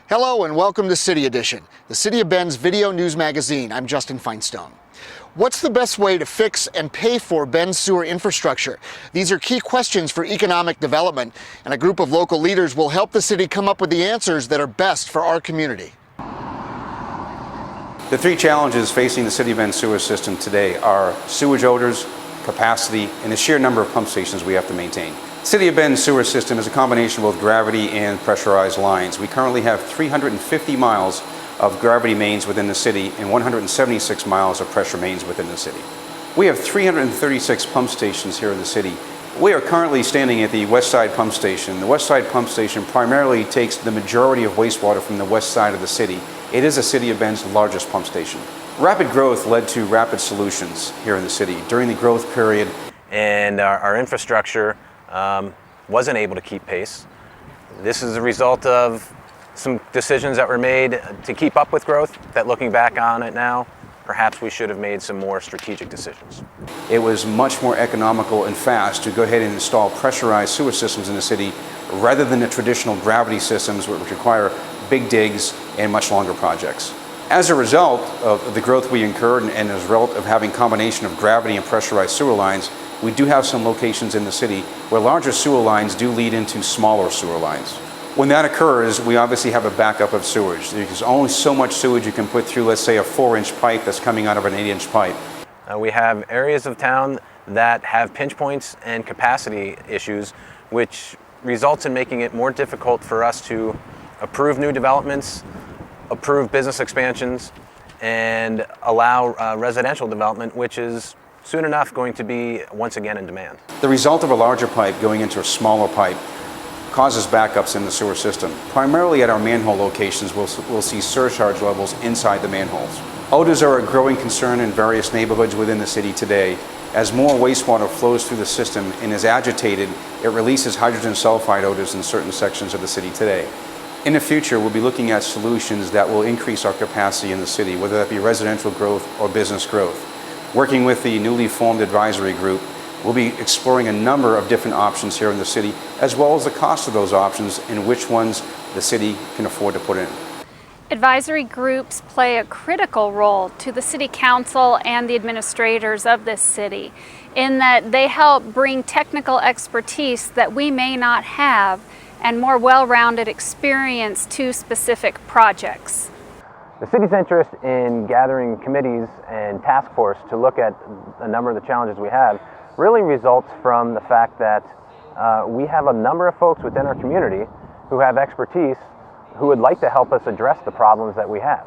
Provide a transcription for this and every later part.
Hello and welcome to City Edition, the City of Bend's video news magazine. I'm Justin Feinstone. What's the best way to fix and pay for Bend's sewer infrastructure? These are key questions for economic development, and a group of local leaders will help the city come up with the answers that are best for our community. The three challenges facing the City of Bend sewer system today are sewage odors, capacity, and the sheer number of pump stations we have to maintain. City of Bend sewer system is a combination of both gravity and pressurized lines. We currently have 350 miles of gravity mains within the city and 176 miles of pressure mains within the city. We have 336 pump stations here in the city. We are currently standing at the Westside pump station. The Westside pump station primarily takes the majority of wastewater from the west side of the city. It is the City of Bend's largest pump station. Rapid growth led to rapid solutions here in the city during the growth period. And our infrastructure wasn't able to keep pace. This is a result of some decisions that were made to keep up with growth that, looking back on it now, perhaps we should have made some more strategic decisions. It was much more economical and fast to go ahead and install pressurized sewer systems in the city rather than the traditional gravity systems which require big digs and much longer projects. As a result of the growth we incurred and as a result of having a combination of gravity and pressurized sewer lines, we do have some locations in the city where larger sewer lines do lead into smaller sewer lines. When that occurs, we obviously have a backup of sewage. There's only so much sewage you can put through, let's say, a 4-inch pipe that's coming out of an 8-inch pipe. We have areas of town that have pinch points and capacity issues, which results in making it more difficult for us to approve new developments, approve business expansions, and allow residential development, which is soon enough going to be once again in demand. The result of a larger pipe going into a smaller pipe causes backups in the sewer system. Primarily at our manhole locations, we'll see surcharge levels inside the manholes. Odors are a growing concern in various neighborhoods within the city today. As more wastewater flows through the system and is agitated, it releases hydrogen sulfide odors in certain sections of the city today. In the future, we'll be looking at solutions that will increase our capacity in the city, whether that be residential growth or business growth. Working with the newly formed advisory group, we'll be exploring a number of different options here in the city, as well as the cost of those options and which ones the city can afford to put in. Advisory groups play a critical role to the City Council and the administrators of this city in that they help bring technical expertise that we may not have and more well-rounded experience to specific projects. The city's interest in gathering committees and task force to look at a number of the challenges we have really results from the fact that we have a number of folks within our community who have expertise who would like to help us address the problems that we have.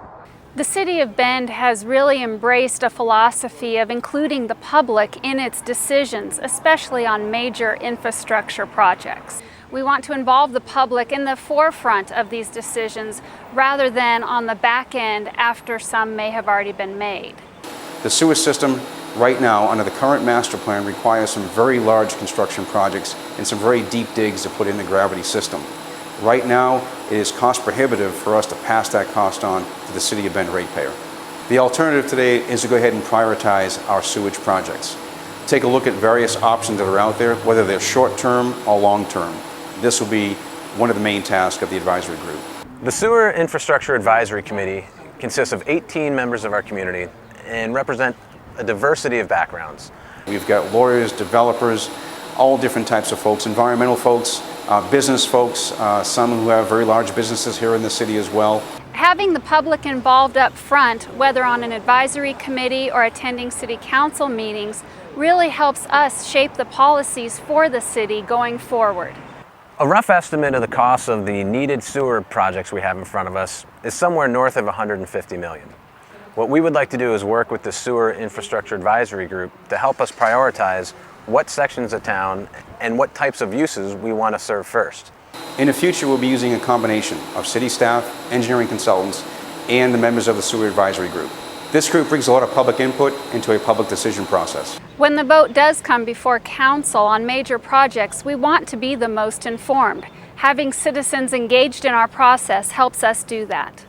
The City of Bend has really embraced a philosophy of including the public in its decisions, especially on major infrastructure projects. We want to involve the public in the forefront of these decisions rather than on the back end after some may have already been made. The sewer system right now, under the current master plan, requires some very large construction projects and some very deep digs to put in the gravity system. Right now, it is cost prohibitive for us to pass that cost on to the City of Bend ratepayer. The alternative today is to go ahead and prioritize our sewage projects. Take a look at various options that are out there, whether they're short-term or long-term. This will be one of the main tasks of the advisory group. The Sewer Infrastructure Advisory Committee consists of 18 members of our community and represent a diversity of backgrounds. We've got lawyers, developers, all different types of folks, environmental folks, business folks, some who have very large businesses here in the city as well. Having the public involved up front, whether on an advisory committee or attending city council meetings, really helps us shape the policies for the city going forward. A rough estimate of the cost of the needed sewer projects we have in front of us is somewhere north of $150 million. What we would like to do is work with the Sewer Infrastructure Advisory Group to help us prioritize what sections of town and what types of uses we want to serve first. In the future, we'll be using a combination of city staff, engineering consultants, and the members of the Sewer Advisory Group. This group brings a lot of public input into a public decision process. When the vote does come before council on major projects, we want to be the most informed. Having citizens engaged in our process helps us do that.